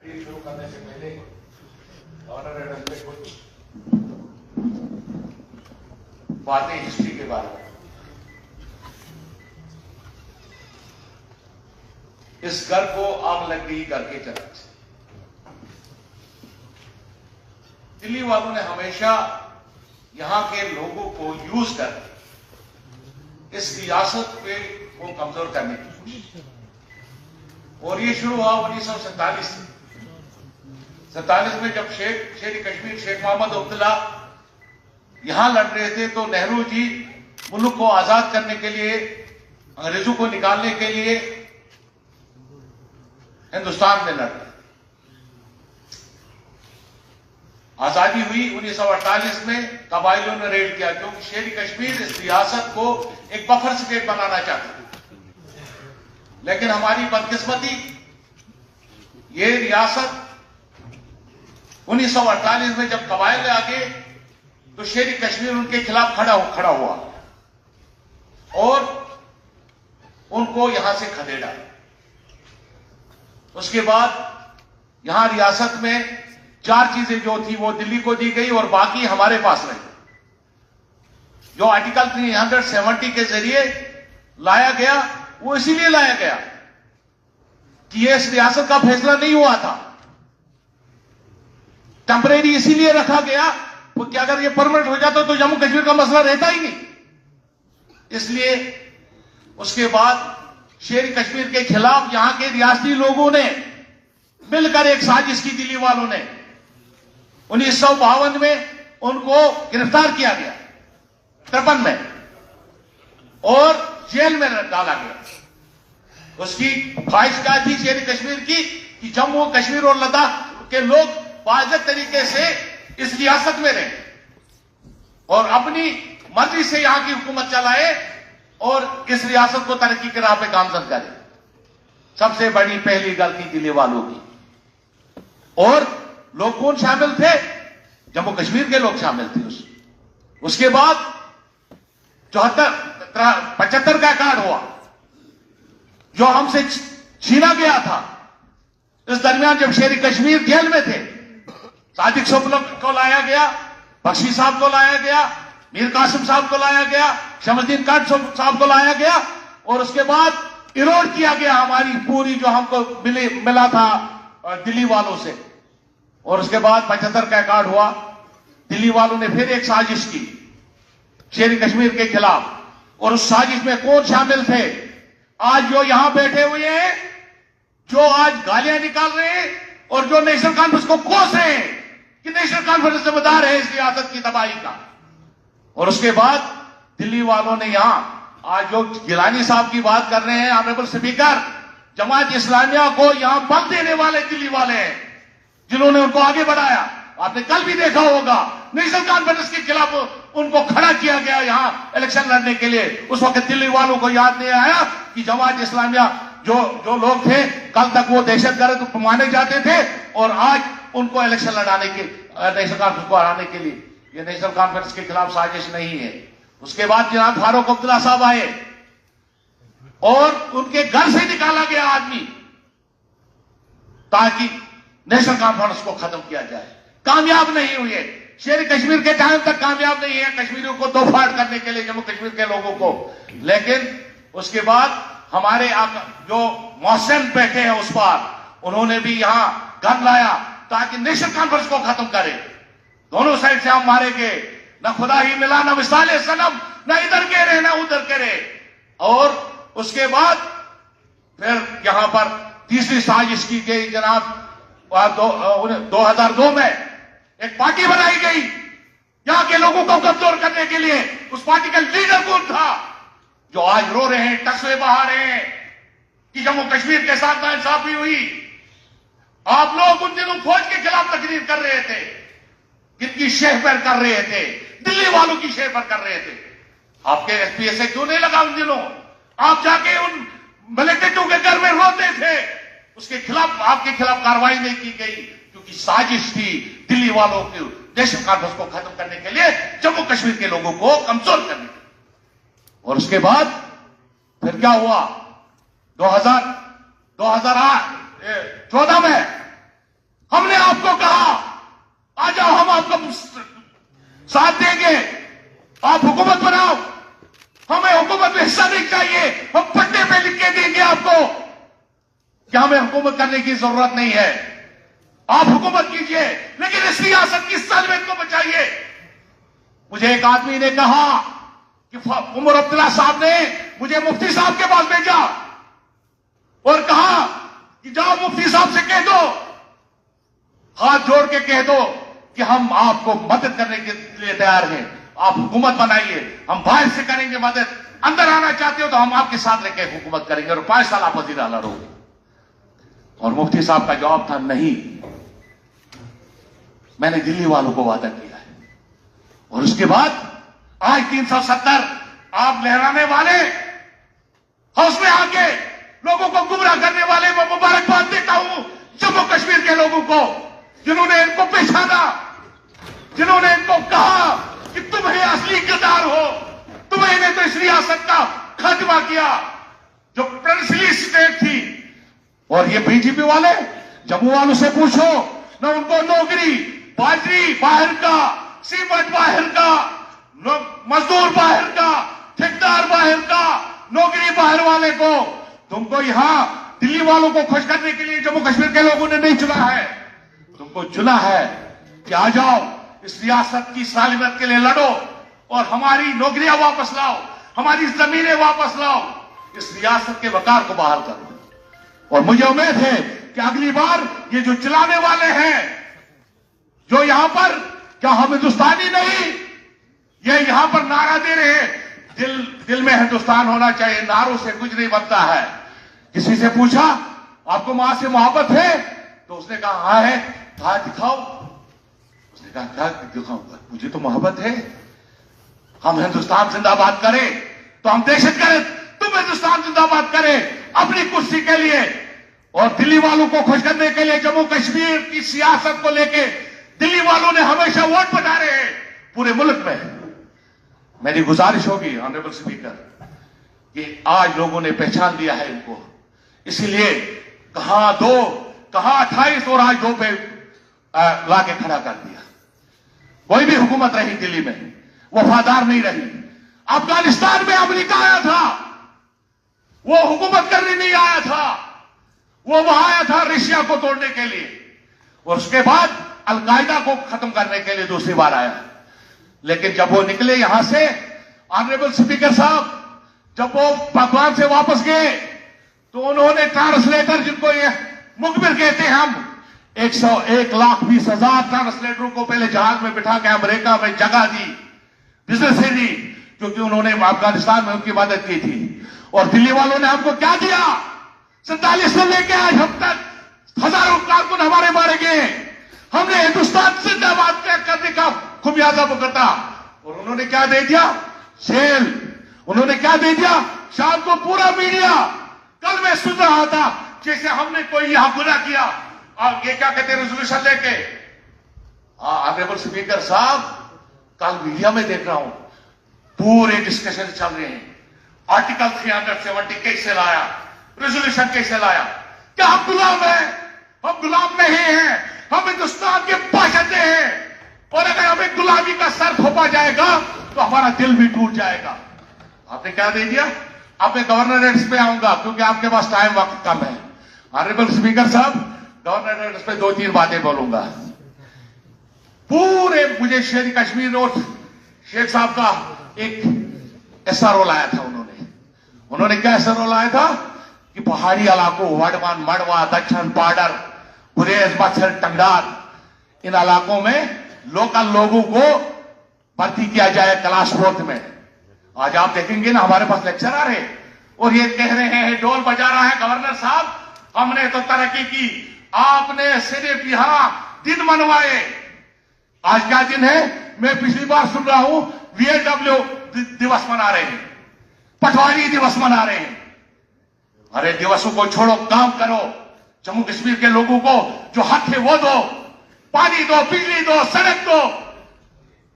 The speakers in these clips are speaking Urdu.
شروع کرنے سے پہلے گورنر ایڈم کو باتیں ہسٹری کے بارے میں اس گھر کو آگ لگ گئی گھر کے چلن سے دلی والوں نے ہمیشہ یہاں کے لوگوں کو یوز کر اس ریاست پہ کو کمزور کرنے کی کوشش اور یہ شروع ہوا 1947 سے 47 میں جب شیر کشمیر شیخ محمد عبداللہ یہاں لڑ رہے تھے تو نہرو جی ملک کو آزاد کرنے کے لیے انگریزوں کو نکالنے کے لیے ہندوستان میں لڑ رہے آزادی ہوئی 1948 میں قبائلیوں نے ریڈ کیا کیونکہ شیر کشمیر اس ریاست کو ایک بفر سٹیٹ بنانا چاہتے تھے لیکن ہماری بدقسمتی یہ ریاست 1948 میں جب قبائل آگے تو شیر کشمیر ان کے خلاف کھڑا ہوا اور ان کو یہاں سے کھدیڑا اس کے بعد یہاں ریاست میں 4 چیزیں جو تھی وہ دلی کو دی گئی اور باقی ہمارے پاس رہی جو آرٹیکل 370 کے ذریعے لایا گیا وہ اسی لیے لایا گیا کہ یہ اس ریاست کا فیصلہ نہیں ہوا تھا ٹیمپریری اسی لیے رکھا گیا کہ اگر یہ پرمنٹ ہو جاتا تو جموں کشمیر کا مسئلہ رہتا ہی نہیں اس لیے اس کے بعد شیر کشمیر کے خلاف یہاں کے ریاستی لوگوں نے مل کر ایک سازش کی دلی والوں نے 1952 میں ان کو گرفتار کیا گیا 53 میں اور جیل میں ڈالا گیا اس کی خواہش کیا تھی شیر کشمیر کی کہ جموں کشمیر اور لداخ کے لوگ واضح طریقے سے اس ریاست میں رہیں اور اپنی مرضی سے یہاں کی حکومت چلائے اور اس ریاست کو ترقی کے راہ پہ گامزن کرے سب سے بڑی پہلی غلطی دلی والوں کی اور لوگ کون شامل تھے جموں کشمیر کے لوگ شامل تھے اس کے بعد 75 کا کارڈ ہوا جو ہم سے چھینا گیا تھا اس درمیان جب شیر کشمیر جیل میں تھے صادق صبح کو لایا گیا بخشی صاحب کو لایا گیا میر قاسم صاحب کو لایا گیا شمس الدین کاٹ صاحب کو لایا گیا اور اس کے بعد ایروڈ کیا گیا ہماری پوری جو ہم کو ملا تھا دلی والوں سے اور اس کے بعد 75 کا کارڈ ہوا دلی والوں نے پھر ایک سازش کی شیر کشمیر کے خلاف اور اس سازش میں کون شامل تھے آج جو یہاں بیٹھے ہوئے ہیں جو آج گالیاں نکال رہے ہیں اور جو نیشنل کانفرنس کو کوس رہے ہیں کہ نیشنل کانفرنس ذمہ دار ہے اس ریاست کی تباہی کا اور اس کے بعد دلی والوں نے یہاں آج جو گیلانی صاحب کی بات کر رہے ہیں آنریبل اسپیکر جماعت اسلامیہ کو یہاں بل دینے والے دلی والے ہیں جنہوں نے ان کو آگے بڑھایا آپ نے کل بھی دیکھا ہوگا نیشنل کانفرنس کے خلاف ان کو کھڑا کیا گیا یہاں الیکشن لڑنے کے لیے اس وقت دلی والوں کو یاد نہیں آیا کہ جماعت اسلامیہ جو لوگ تھے کل تک وہ دہشت گرد مانے جاتے تھے اور آج ان کو الیکشن لڑانے کے نیشنل کانفرنس کو ہرانے کے لیے یہ نیشنل کانفرنس کے خلاف سازش نہیں ہے اس کے بعد جناب فاروق عبداللہ صاحب آئے اور ان کے گھر سے نکالا گیا آدمی تاکہ نیشنل کانفرنس کو ختم کیا جائے کامیاب نہیں ہوئے شیر کشمیر کے ٹائم تک کامیاب نہیں ہے کشمیریوں کو دو پھاڑ کرنے کے لیے جموں کشمیر کے لوگوں کو لیکن اس کے بعد ہمارے جو محسن بیٹھے ہیں اس پر انہوں نے بھی یہاں گن لایا تاکہ نیشنل کانفرنس کو ختم کرے دونوں سائڈ سے ہم مارے گئے نہ خدا ہی ملا نہ مثال صنم نہ ادھر کے رہے نہ ادھر کے رہے اور اس کے بعد پھر یہاں پر تیسری سازش کی گئی جناب 2002 میں ایک پارٹی بنائی گئی یہاں کے لوگوں کو کمزور کرنے کے لیے اس پارٹی کا لیڈر کون تھا جو آج رو رہے ہیں ٹسلے بہا رہے ہیں کہ جموں کشمیر کے ساتھ ناانصافی ہوئی آپ لوگ ان دنوں فوج کے خلاف تقریر کر رہے تھے کن کی شہ پر کر رہے تھے دلی والوں کی شہ پر کر رہے تھے آپ کے ایس پی ایس اے کیوں نہیں لگا ان دنوں آپ جا کے ان ملیٹنٹوں کے گھر میں روتے تھے اس کے خلاف آپ کے خلاف کارروائی نہیں کی گئی کیونکہ سازش تھی دلی والوں کی نیشنل کانفرنس کو ختم کرنے کے لیے جموں کشمیر کے لوگوں کو کمزور کرنے کے لیے اور اس کے بعد پھر کیا ہوا 2014 میں ہمیں حکومت کرنے کی ضرورت نہیں ہے. آپ حکومت کیجئے لیکن اس ریاست کی سالمیت کو بچائیے. مجھے ایک آدمی نے کہا کہ عمر عبداللہ صاحب نے مجھے مفتی صاحب کے پاس بھیجا اور کہا کہ جاؤ مفتی صاحب سے کہہ دو, ہاتھ جوڑ کے کہہ دو کہ ہم آپ کو مدد کرنے کے لیے تیار ہیں, آپ حکومت بنائیے, ہم باہر سے کریں گے مدد, اندر آنا چاہتے ہو تو ہم آپ کے ساتھ رہ کے حکومت کریں گے اور 5 سال آپ وزیر اعلیٰ رہو گے. اور مفتی صاحب کا جواب تھا نہیں, میں نے دلی والوں کو وعدہ کیا ہے. اور اس کے بعد آج 370 آپ لہرانے والے, ہاؤس میں آ کے لوگوں کو گمراہ کرنے والے, میں مبارکباد دیتا ہوں جموں کشمیر کے لوگوں کو, جنہوں نے ان کو پہچانا, جنہوں نے ان کو کہا کہ تم ہی اصلی کردار ہو, تمہیں نے تو اس ریاست کا خاتمہ کیا جو پرنسلی اسٹیٹ تھی. اور یہ بی جے پی والے, جموں والوں سے پوچھو, نہ ان کو نوکری, باجری باہر کا, سیمنٹ باہر کا, مزدور باہر کا, ٹھیکیدار باہر کا, نوکری باہر والے کو. تم کو یہاں دلی والوں کو خوش کرنے کے لیے جموں کشمیر کے لوگوں نے نہیں چنا ہے, تم کو چنا ہے کہ آ جاؤ اس ریاست کی سالمیت کے لیے لڑو اور ہماری نوکریاں واپس لاؤ, ہماری زمینیں واپس لاؤ, اس ریاست کے وقار کو بحال کرو. اور مجھے امید ہے کہ اگلی بار یہ جو چلانے والے ہیں, جو یہاں پر کیا ہم ہندوستانی نہیں, یہ یہاں پر نعرہ دے رہے ہیں, دل میں ہندوستان ہونا چاہیے, نعروں سے کچھ نہیں بنتا ہے. کسی سے پوچھا آپ کو ماں سے محبت ہے تو اس نے کہا ہاں ہے, کہا دکھاؤ. اس نے کہا کیا دکھاؤں گا, مجھے تو محبت ہے. ہم ہندوستان زندہ باد کریں تو ہم دہشت گرد, تم ہندوستان زندہ باد کریں اپنی کرسی کے لیے. اور دلی والوں کو خوش کرنے کے لیے جموں کشمیر کی سیاست کو لے کے دلی والوں نے ہمیشہ ووٹ بٹا رہے ہیں پورے ملک میں. میری گزارش ہوگی آنریبل اسپیکر کہ آج لوگوں نے پہچان لیا ہے ان کو, اسی لیے کہاں 2 کہاں 28 اور آج 2 پہ لا کے کھڑا کر دیا. کوئی بھی حکومت رہی دلی میں وفادار نہیں رہی. افغانستان میں امریکہ آیا تھا, وہ حکومت کرنے نہیں آیا تھا, وہ وہاں آیا تھا رشیا کو توڑنے کے لیے, اور اس کے بعد القاعدہ کو ختم کرنے کے لیے دوسری بار آیا. لیکن جب وہ نکلے یہاں سے آنریبل اسپیکر صاحب, جب وہ پاکستان سے واپس گئے تو انہوں نے ٹرانسلیٹر, جن کو یہ مخبر کہتے ہیں ہم, 1,20,000 ٹرانسلیٹروں کو پہلے جہاز میں بٹھا کے امریکہ میں جگہ دی, بزنس سے دی, کیونکہ انہوں نے افغانستان میں ان کی مدد کی تھی. اور دلی والوں نے ہم کو کیا دیا, 47 سے لے کے آج ہم تک ہزاروں کارکن ہمارے مارے گئے. ہم نے ہندوستان زندہ باد کرنے کا خمیازہ بھگتا, اور انہوں نے کیا دے دیا, جیل. انہوں نے کیا دے دیا, شام کو پورا میڈیا. کل میں سن رہا تھا جیسے ہم نے کوئی یہاں گناہ کیا, اور یہ کیا کہتے ہیں ریزولوشن لے کے. آنریبل اسپیکر صاحب, کل میڈیا میں دیکھ رہا ہوں پورے ڈسکشن چل رہے ہیں, آرٹیکل 370 کیسے لایا, ریزولوشن کیسے لایا. کیا ہم غلام ہیں؟ ہم غلام نہیں ہیں, ہم ہندوستان کے باشندے ہیں. اور اگر ہمیں غلامی کا سر کھوپا جائے گا تو ہمارا دل بھی ٹوٹ جائے گا. آپ نے کیا دے دیا. اب میں گورنریٹس پہ آؤں گا کیونکہ آپ کے پاس ٹائم وقت کم ہے. آنریبل اسپیکر صاحب, گورنریٹس پہ 2-3 باتیں بولوں گا. پورے مجھے شیر کشمیر اور شیخ صاحب کا ایک ایسا رول آیا تھا. انہوں نے کیا ایسا رول آیا تھا کہ پہاڑی علاقوں, وڈمان, مڑوا, دکن, پاڈر, گریز, مچھر, ٹنگڈار, ان علاقوں میں لوکل لوگوں کو بھرتی کیا جائے کلاس 4 میں. آج آپ دیکھیں گے نا ہمارے پاس لیکچر آ رہے اور یہ کہہ رہے ہیں, ڈول بجا رہا ہے گورنر صاحب, ہم نے تو ترقی کی, آپ نے صرف یہاں دن منوائے. آج کیا دن ہے؟ میں پچھلی بار سن رہا ہوں VLW دیوس منا رہے ہیں, پٹواری دیوس منا رہے ہیں. ارے دیوسوں کو چھوڑو, کام کرو. جموں کشمیر کے لوگوں کو جو حق ہے وہ دو, پانی دو, بجلی دو, سڑک دو.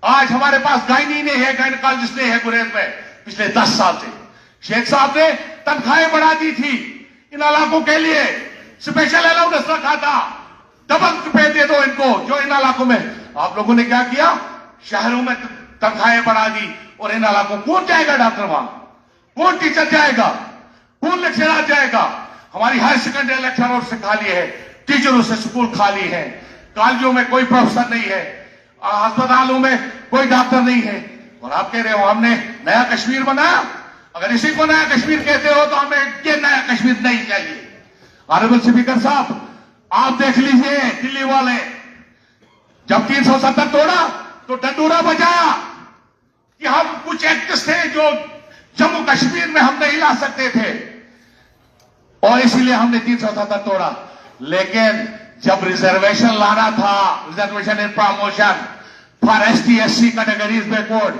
آج ہمارے پاس گائنی نہیں ہے, گائنیکالوجسٹ نہیں ہے گریز میں پچھلے 10 سال سے. شیخ صاحب نے تنخواہیں بڑھا دی تھی ان علاقوں کے لیے, اسپیشل الاؤنس رکھا تھا, ڈبل روپے دے دو ان کو جو ان علاقوں میں. آپ لوگوں نے کیا کیا, شہروں میں تنخواہیں بڑھا دی, اور ان علاقوں کون جائے گا ڈاکٹر وہاں, کون ٹیچر جائے گا, کون لیکچرر جائے گا. ہماری ہائر سیکنڈری لیکچروں سے خالی ہے, ٹیچروں سے اسکول خالی ہے, کالجوں میں کوئی پروفیسر نہیں ہے, ہسپتالوں میں کوئی ڈاکٹر نہیں ہے, اور آپ کہہ رہے ہو ہم نے نیا کشمیر بنایا. اگر اسی کو نیا کشمیر کہتے ہو تو ہمیں یہ نیا کشمیر نہیں چاہیے. آنریبل اسپیکر صاحب, آپ دیکھ لیجئے دلی والے جب 370 توڑا تو ڈنڈورا بجایا کہ ہم کچھ ایکٹس تھے جو جموں کشمیر میں ہم نہیں لا سکتے تھے اور اسی لیے ہم نے 370 توڑا. لیکن جب ریزرویشن لانا تھا, reservation in promotion for S T S C categories backward,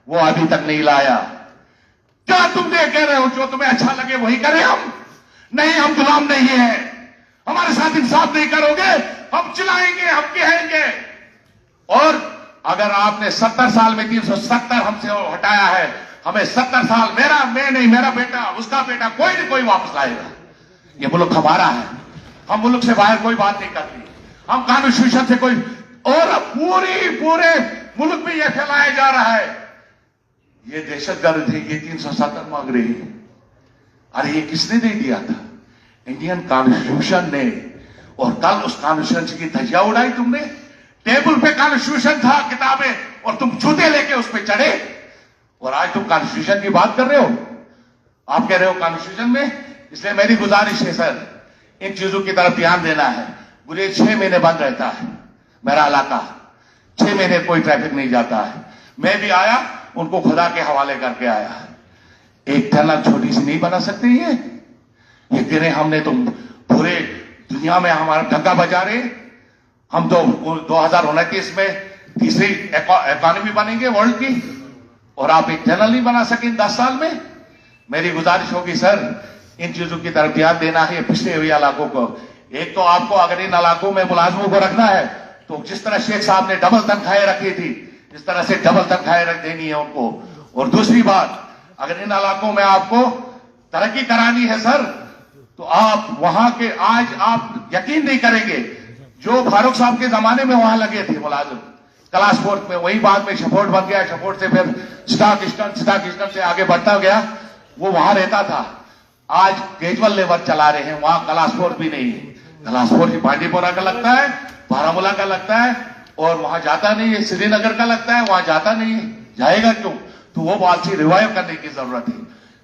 وہ ابھی تک نہیں لایا. کیا تم یہ کہہ رہے ہو جو تمہیں اچھا لگے وہی کریں ہم؟ نہیں, ہم غلام نہیں ہیں. ہمارے ساتھ انصاف نہیں کرو گے ہم چلائیں گے, ہم کہیں گے. اور اگر آپ نے 70 سال میں 370 ہم سے ہٹایا ہے, ہمیں 70 سال, میں نہیں, میرا بیٹا, اس کا بیٹا, کوئی نہ کوئی واپس لائے گا. یہ ملک ہمارا ہے, ہم ملک سے باہر کوئی بات نہیں کرتے. ہم کانسٹیٹیوشن سے کوئی, اور پورے ملک میں یہ پھیلایا جا رہا ہے یہ دہشت گرد ہے, یہ 370 مانگ رہی ہے. ارے یہ کس نے دے دیا تھا؟ انڈین کانسٹیٹیوشن نے. اور کل اس کانسٹیٹیوشن کی دھجیاں اڑائی تم نے. ٹیبل پہ کانسٹیٹیوشن تھا, کتابیں, اور تم جوتے لے کے اس پہ چڑھے, اور آج تم کانسٹیٹیوشن کی بات کر رہے ہو. آپ کہہ رہے ہو کانسٹیٹیوشن میں. اس لیے میری گزارش ہے سر, ان چیزوں کی طرف دھیان دینا ہے. گریز 6 مہینے بند رہتا ہے میرا علاقہ, 6 مہینے کوئی ٹریفک نہیں جاتا ہے. میں بھی آیا, ان کو خدا کے حوالے کر کے آیا. ایک ٹنل چھوٹی سی نہیں بنا سکتے یہ کہہ رہے ہم نے تو پورے دنیا میں ہمارا ڈنکا بجا رہے. ہم تو 2029 میں تیسری اکانومی بنیں گے ورلڈ کی, اور آپ ایک ٹنل نہیں بنا سکیں 10 سال میں. میری گزارش ہوگی سر, ان چیزوں کی طرف دھیان دینا ہے پچھڑے ہوئے علاقوں کو. ایک تو آپ کو اگر ان علاقوں میں ملازموں کو رکھنا ہے تو جس طرح شیخ صاحب نے ڈبل تنخواہیں رکھی تھی اس طرح سے ڈبل تنخواہیں رکھ دینی ہے ان کو. اور دوسری بات, اگر ان علاقوں میں آپ کو ترقی کرانی ہے سر, تو آپ وہاں کے, آج آپ یقین نہیں کریں گے, جو فاروق صاحب کے زمانے میں وہاں لگے تھے ملازم کلاس 4 میں, وہی بعد میں شفورٹ بن گیا, شفورٹ سے پھر سٹاک اسٹن سے آگے بڑھتا گیا, وہ وہاں رہتا تھا. آج کیجول لیبر چلا رہے ہیں, وہاں کلاس 4 بھی نہیں ہے. کلاس 4 ہی بانڈی پورہ کا لگتا ہے, بارامولہ کا لگتا ہے, اور وہاں جاتا نہیں ہے. سری نگر کا لگتا ہے, وہاں جاتا نہیں ہے. جائے گا کیوں؟ تو وہ پالیسی ریوائیو کرنے کی ضرورت ہے.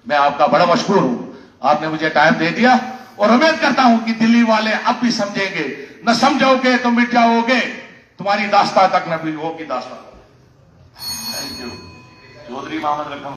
میں آپ کا بڑا مشکور ہوں, آپ نے مجھے ٹائم دے دیا, اور امید کرتا ہوں کہ دلی والے اب بھی سمجھیں گے. نہ سمجھو گے تو مٹ جاؤ گے, تمہاری داستان تک نہ بھی ہوگی داستان. Thank you. چودھری محمد رقم.